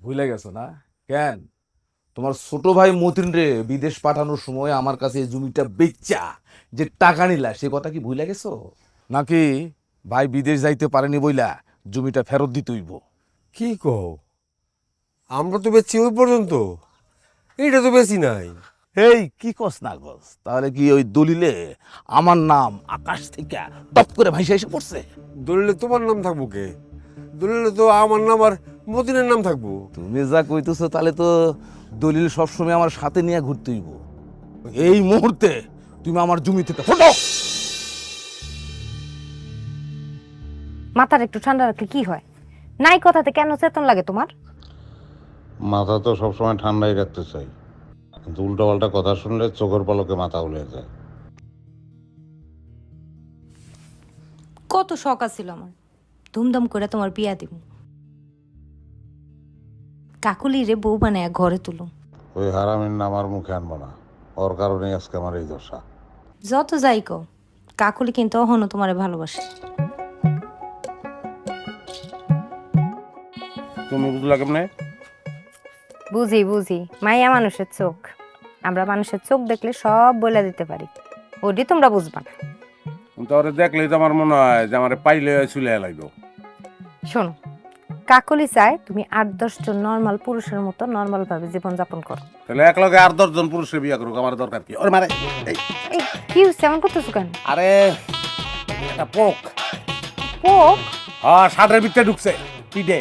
ভুলে গেছো না? কেন তোমার ছোট ভাই মতিন রে বিদেশ পাঠানোর সময় আমার কাছে এই জমিটা বেচা যে টাকা নিলা, সে কথা কি ভুলে গেছো? নাকি ভাই বিদেশ যাইতে পারেনি বইলা জমিটা ফেরত দিতে হইব? কি কও? আমরা তো বেচছি ওই পর্যন্ত, এইটা তো বেশি নাই। এই কি কস না কস, তাহলে কি ওই দলিলে আমার নাম আকাশ থেকে টপ করে ভাইসা এসে পড়ছে? দলিলে তোমার নাম থাকবো কে? দলিলে তো আমার নাম আর মতিনের নাম থাকবো। তুমি যা কইতেছো তাহলে তো দলিল সবসময় আমার সাথে নিয়ে ঘুরতে হইব। এই মুহূর্তে তুমি আমার জমি থেকে ফটো। মাথার একটু ঠান্ডা রাখলে কি হয়? নাই কথাতে কেন চেতন লাগে তোমার? মাথা তো সবসময় ঠান্ডাই রাখতে চাই, কিন্তু উল্টোপাল্টা কথা শুনলে চোখের পলকে মাথা উলে যায়। কত শখ আছিল আমার ধুমধাম করে তোমার বিয়া দিব, কাকুলি রে বউ বানায় ঘরে তুলো। ওই হারামির নাম আর মুখে আনবো না, ওর কারণেই আজকে আমার এই দশা। যত যাই কো, কাকুলি কিন্তু অহনো তোমারে ভালোবাসে। তুমি বুঝলা কেমনে? বুঝি বুঝি, মাইয়া মানুষের চোখ, আমরা মানুষের চোখ দেখলে সব বলে দিতে পারি, ওটি তোমরা বুঝবা না। তাহলে দেখলেই তো আমার মনে হয় যে আমার পাইলে চুলে লাগবে। শোনো, কাকলি চায় তুমি 8-10 জন নর্মাল পুরুষের মতো নর্মাল ভাবে জীবনযাপন করো। তাহলে এক লগে 8-10 জন পুরুষের বিয়ে করুক, আমার দরকার কি? ওরে মারে, এই কি হচ্ছে, এমন করতেছো কেন? আরে একটা পোক, পোক? হ্যাঁ, শার্টের ভিতরে ঢুকছে। কি ডে?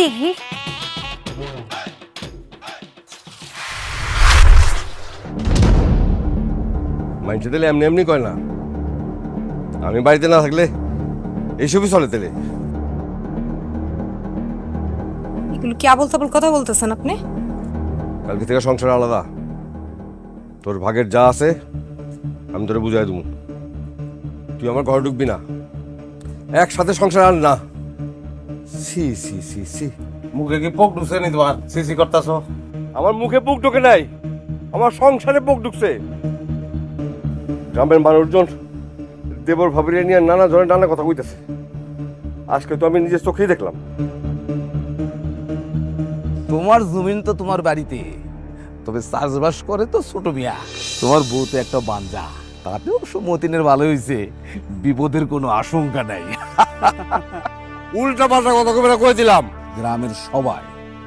দেখি। মাইন্ডে দিলে এমনি এমনি কয় না, আমি বাড়িতে না থাকলে এইসবই চলে। তেলে এগুলো কি আবল তাবল কথা বলতেছেন আপনি? কালকে থেকে সংসার আলাদা, তোর ভাগের যা আছে আমি তোরে বুঝাই দেবো। তুই আমার ঘরে ঢুকবি না, একসাথে সংসার আর না। সি সি সি সি, মুখে কি পোক ঢুকছে নি তোমার? সিসি করতাছো? আমার মুখে পোক ঢোকে নাই, আমার সংসারে পোক ঢুকছে। গ্রামের মানুষজন দেবর ভাবিরে নিয়ে নানা ধরনের নানা কথা কইতেছে, আজকে তো আমি নিজের চোখেই দেখলাম। তোমার জমিন তো তোমার বাড়িতে, তবে চাষবাস করে তো ছোট মিয়া। তোমার বউ তো একটা বাঞ্জা, তাতেও মতিনের ভালো হয়েছে, বিপদের কোনো আশঙ্কা নাই। উল্টা পাল্টা কথা কবে কয়ে দিলাম। গ্রামের সবাই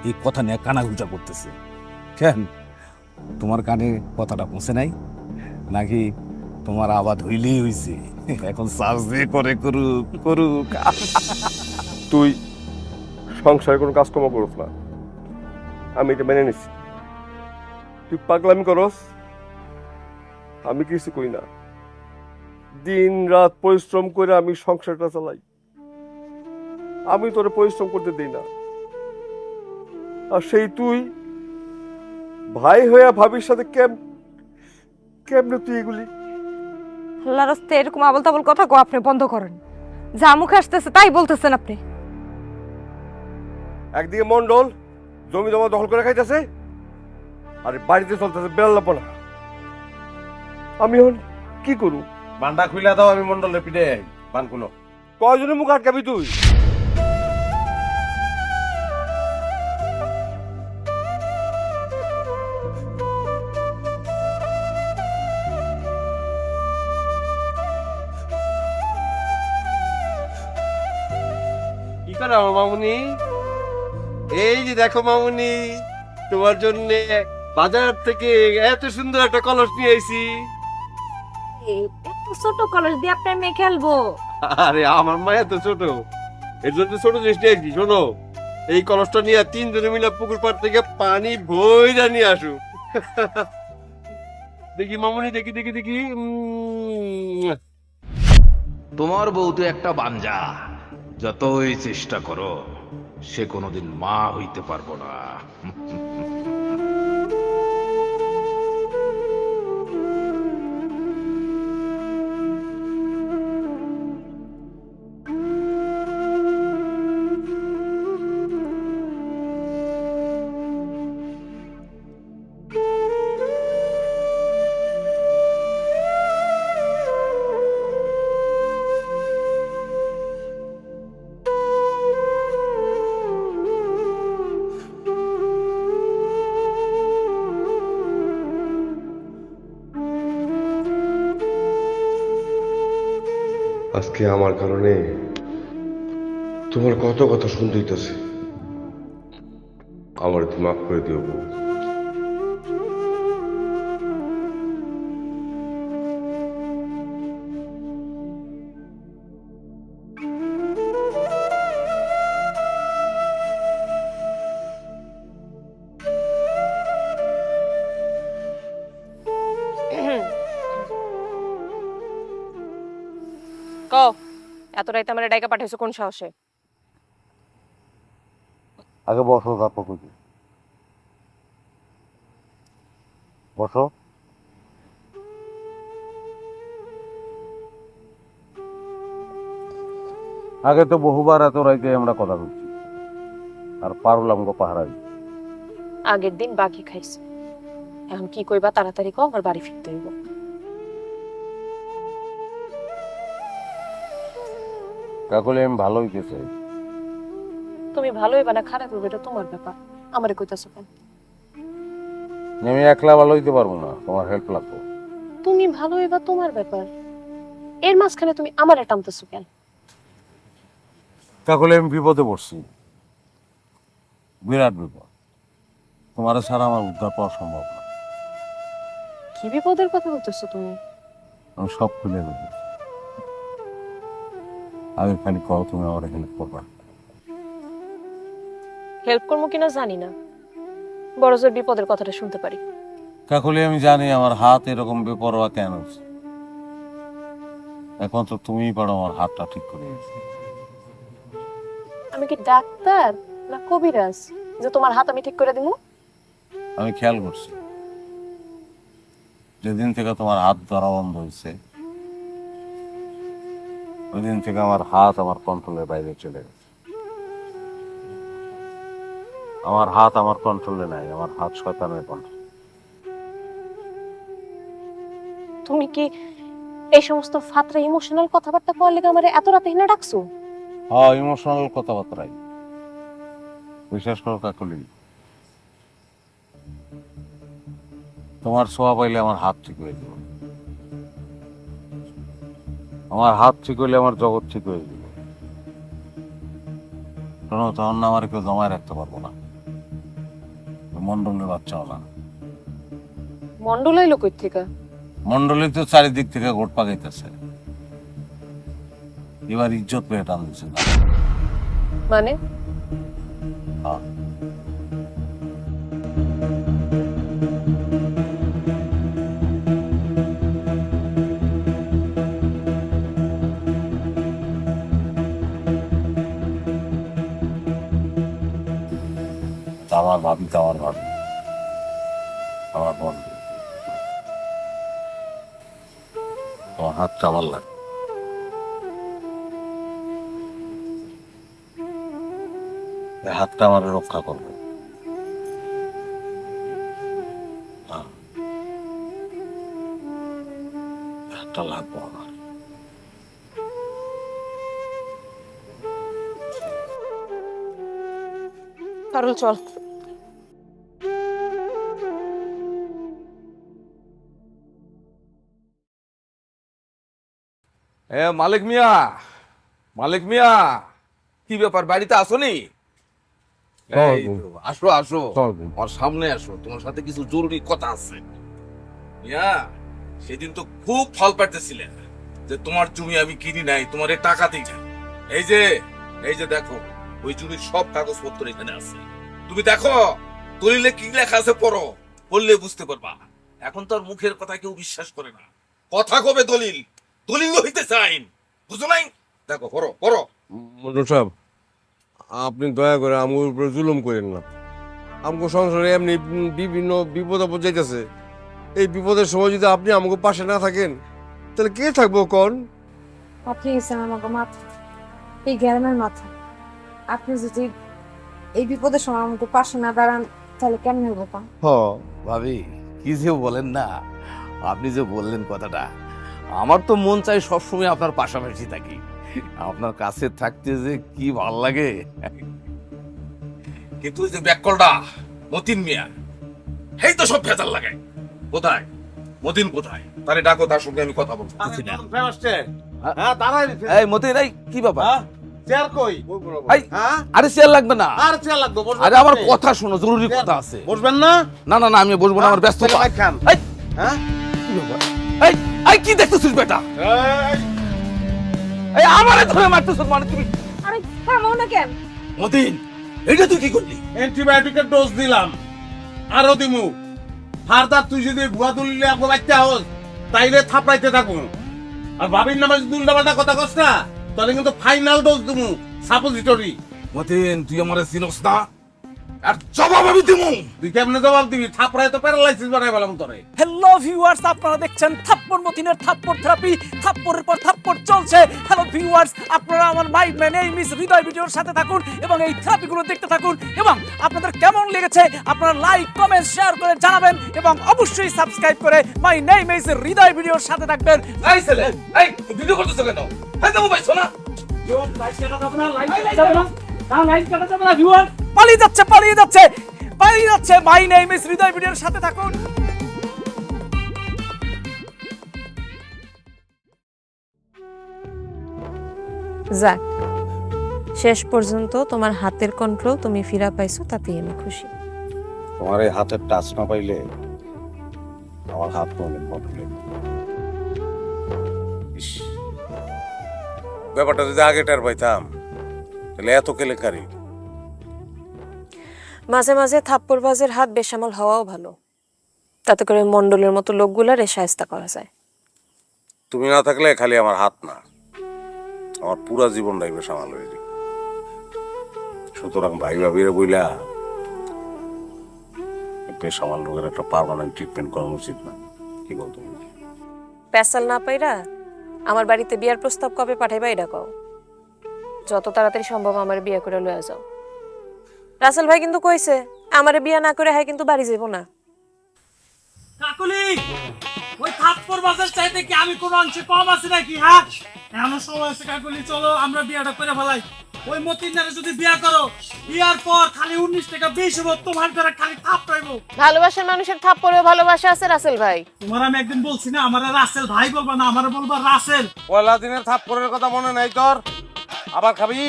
এই কথা নিয়ে কানাঘুচা করতেছে। কেন তোমার কানে কথাটা পৌঁছে নাই নাকি? তোমার আবাদ হইলেই হইছে, এখন চাষ যে করে করুক করুক। তুই সংসারে কোনো কাজকর্ম করস না, আমি এটা মেনে নিছি। তুই পাগলামি করস, আমি কিছু কই না। দিন রাত পরিশ্রম করে আমি সংসারটা চালাই, আমি তোরে পরিশ্রম করতে দিই না। আর সেই তুই ভাই হইয়া ভাবির সাথে কেমনে তুই এগুলি? আল্লাহ রাস্তায় এরকম আবল তাবল কথা কো আপনি বন্ধ করেন। যা মুখে আসতেছে তাই বলতেছেন আপনি। একদিকে মন্ডল জমি জমা দখল করে খাইতেছে, আর বাড়িতে চলতেছে বেলাল্লাপনা। আমি এখন কি করু? বান্ডা খুইলা দাও, আমি মন্ডলের পিঠে বানকুলো। কয়জনের মুখ আটকাবি তুই? কি করে আমার মামুনি? এই যে দেখো মামুনি, তোমার জন্য বাজার থেকে এত সুন্দর একটা কলস নিয়ে আইছি। এত ছোট কলস দিয়ে আপনার মেয়ে খেলবো? আরে আমার মা এত ছোট, এর জন্য ছোট জিনিস নিয়ে আইছি। শোনো, এই কলসটা নিয়ে 3 জনে মিলে পুকুর পাড় থেকে পানি ভইরা নিয়ে আসো। দেখি মামুনি, দেখি দেখি দেখি। তোমার বউ তো একটা বাঞ্জা, যতই চেষ্টা করো সে কোনোদিন মা হইতে পারবো না। আজকে আমার কারণে তোমার কত কথা শুনতে হইতেছে, আমার তুমি মাফ করে দিও বউ। কও, এত রাইতে আমার ডাইকা পাঠাইছো কোন সাহসে? আগে বসো, তারপর কইছি। বসো। আগে তো বহুবার এত রাইতে আমরা কথা বলছি, আর পারলাম গো পাহারাই। আগের দিন বাকি খাইছে, এখন কি কইবা? তাড়াতাড়ি কও, আমার বাড়ি ফিরতে হইব। কাকলে আমি ভালো হইতে চাই। তুমি ভালো হইবা না খারাপ হইবে এটা তোমার ব্যাপার, আমারে কইতাছো কেন? আমি একলা ভালো হইতে পারবো না, তোমার হেল্প লাগবে। তুমি ভালো হইবা তোমার ব্যাপার, এর মাঝখানে তুমি আমারে টানতেছো কেন? কাকলে আমি বিপদে পড়ছি, বিরাট বিপদ। তোমার ছাড়া আমার উদ্ধার পাওয়া সম্ভব না। কি বিপদের কথা বলতেছো তুমি? আমি সব খুলে দেবো, আমি খালি কল, তুমি আমার হেল্প করবা। হেল্প করবো কিনা জানি না, বড় জোর বিপদের কথাটা শুনতে পারি। কাকলি আমি জানি আমার হাত এরকম বেপরোয়া কেন হচ্ছে। এখন তো তুমিই পারো আমার হাতটা ঠিক করে দিতে। আমি কি ডাক্তার না কবিরাজ যে তোমার হাত আমি ঠিক করে দিব? আমি খেয়াল করছি, যেদিন থেকে তোমার হাত ধরা বন্ধ হয়েছে ওই দিন থেকে আমার হাত আমার কন্ট্রোলের বাইরে চলে গেছে। আমার হাত আমার কন্ট্রোলে নাই, আমার হাত শয়তানের কন্ট্রোল। তুমি কি এই সমস্ত ফাতরা ইমোশনাল কথাবার্তা কওয়ার লেগে আমারে এত রাতে হিনা ডাকছো? হ্যাঁ, ইমোশনাল কথাবার্তাই। বিশ্বাস করো কাকলি, তোমার ছোঁয়া পাইলে আমার হাত ঠিক হয়ে যাবে। আমার হাত ঠিক হইলে আমার জগৎ ঠিক হয়ে যাবে। শোনো, তখন না আমার কেউ জমায় রাখতে পারবো না, মন্ডলের বাচ্চাও না। মন্ডল আইলো কই থেকে? মন্ডলী তো চারিদিক থেকে গোট পাকাইতেছে, এবার ইজ্জত পেয়ে টান দিচ্ছে না। মানে আমার ভাবি তো আমার ভাবি, আমার বোন, তোমার হাতটা আমার লাগে। এই হাতটা আমার রক্ষা করবে। হ্যাঁ, হাতটা লাগবে আমার। পারুল চল। মালিক মিয়া, মালিক মিয়া, কি ব্যাপার, বাড়িতে আসোনি? এই তো, আসো আসো, আমার সামনে আসো, তোমার সাথে কিছু জরুরি কথা আছে। মিয়া, সেদিন তো খুব ফল পাইতেছিলে যে তোমার জমি আমি কিনি নাই, তোমার টাকা দিই না। এই যে, এই যে দেখো, ওই জমির সব কাগজপত্র এখানে আছে। তুমি দেখো দলিলে কি লেখা আছে, পড়ো, পড়লে বুঝতে পারবা। এখন তো আর মুখের কথা কেউ বিশ্বাস করে না, কথা কবে দলিল, দলিল হইতে চাইন, বুঝো নাই? দেখো, পড়ো পড়ো। মন্ডল সাহেব, আপনি দয়া করে আমার উপরে জুলুম করেন না। আমাকে সংসারে এমনি বিভিন্ন বিপদ আপদ যাইতেছে। এই বিপদের সময় যদি আপনি আমাকে পাশে না থাকেন, তাহলে কে থাকবো কোন? আপনি গেছেন আমাকে মাথা, এই গ্রামের মাথা। আপনি যদি এই বিপদের সময় আমাকে পাশে না দাঁড়ান, তাহলে কেমন হবো? ভাবি, কি যে বলেন না, আপনি যে বললেন কথাটা, আমার তো মন চাই সবসময় আপনার পাশাপাশি থাকি, আপনার কাছে থাকতে যে কি ভাল লাগে। কিন্তু ওই যে ব্যাককলটা মতিন মিয়া, এই তো সব ভেজাল লাগে। কোথায় মতিন, কোথায়? তারে ডাকো, তার সঙ্গে আমি কথা বলবো। এই মতিন, এই কি ব্যাপার? চেয়ার কই? এই, আরে চেয়ার লাগবে না, আর চেয়ার লাগবে? আরে আমার কথা শোনো, জরুরি কথা আছে। বসবেন না? না না না, আমি বসবো না, আমার ব্যস্ত। খান। এই, কি ব্যাপার? এই, এই কি দেখতেছিস বেটা? এই আমারে ধরে মারতেছিস মানে তুমি? আরে থামাও না কেন? মতিন, এটা তুই কি করলি? অ্যান্টিবায়োটিকের ডোজ দিলাম, আরো দিমু। ফারদার তুই যদি ভুয়া তুললে আমাকে বাচ্চা হোস, তাইলে থাপড়াইতে থাকুন। আর ভাবির নামে যদি উল্টাপাল্টা কথা কস না, তাহলে কিন্তু ফাইনাল ডোজ দিমু, সাপোজিটরি। মতিন, তুই আমারে চিনস না, আর জবাব আমি দিমু। তুই কেমনে জবাব দিবি? থাপড়াই তো প্যারালাইসিস বানাই বললাম তোরে। হ্যালো ভিউয়ার্স, আপনারা দেখছেন থাপ্পড় মতিনের থাপ্পড় থেরাপি। থাপ্পড়ের পর থাপ্পড় চলছে। হ্যালো ভিউয়ার্স, আপনারা আমার মাই নেম ইজ হৃদয় ভিডিওর সাথে থাকুন এবং এই থেরাপিগুলো দেখতে থাকুন। এবং আপনাদের কেমন লেগেছে আপনারা লাইক, কমেন্ট, শেয়ার করে জানাবেন এবং অবশ্যই সাবস্ক্রাইব করে মাই নেম ইজ হৃদয় ভিডিওর সাথে থাকবেন। এই ছেলে, এই ভিডিও করতেছ কেন? এই দেবো ভাই, শোনা। পালিয়ে যাচ্ছে, পালিয়ে যাচ্ছে, পালিয়ে যাচ্ছে। মাই নেম ইজ হৃদয় ভিডিওর সাথে থাকুন। যাক, শেষ পর্যন্ত তোমার হাতের কন্ট্রোল তুমি ফিরা পাইছো, তাতেই আমি খুশি। তোমার এই হাতের টাচ না পাইলে আমার হাত অনেক বদলে। ব্যাপারটা যদি আগে টের পাইতাম, তাহলে এত কেলেকারি। মাঝে মাঝে থাপ্পড়বাজের হাত বেসামাল হওয়াও ভালো, তাতে করে মন্ডলের মতো লোকগুলারে শায়েস্তা করা যায়। তুমি না থাকলে খালি আমার হাত না, আমার পুরা জীবনটাই বেসামাল হয়ে যাবে। সুতরাং ভাই ভাবিরে বইলা বেসামাল রোগের একটা পার্মানেন্ট ট্রিটমেন্ট করা উচিত না, কি বলতো? পেশাল না পাইরা আমার বাড়িতে বিয়ার প্রস্তাব কবে পাঠাইবা এটা কও। যত তাড়াতাড়ি সম্ভব আমার বিয়া করে লয়ে যাও। রাসেল ভাই কিন্তু কইছে আমারে বিয়া না করে হয় কিন্তু বাড়ি যাবো না। কাকুলি, ওই থাপ্পড় বাজার চাইতে কি আমি কোনো অংশে কম আছি নাকি? হ্যাঁ, এমন সময় আছে কাকুলি, চলো আমরা বিয়াটা করে ফেলাই। ওই মতিনারে যদি বিয়া করো, বিয়ার পর খালি 19 টাকা বেশি হবো, তোমার দ্বারা খালি থাপ্পড়াইবো। ভালোবাসার মানুষের থাপ্পড়েও ভালোবাসা আছে রাসেল ভাই। তোমার আমি একদিন বলছি না, আমার রাসেল ভাই বলবা না, আমার বলবা রাসেল। পয়লা দিনের থাপ্পড়ের কথা মনে নাই তোর? আবার খাবি?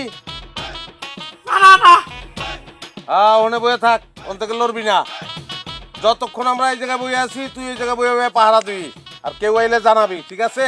না না না, ওনে বয়ে থাক, ওন থেকে লড়বি না। যতক্ষণ আমরা এই জায়গায় বয়ে আছি, তুই এই জায়গায় বয়ে বয়ে পাহারা দিবি। আর কেউ আইলে জানাবি, ঠিক আছে?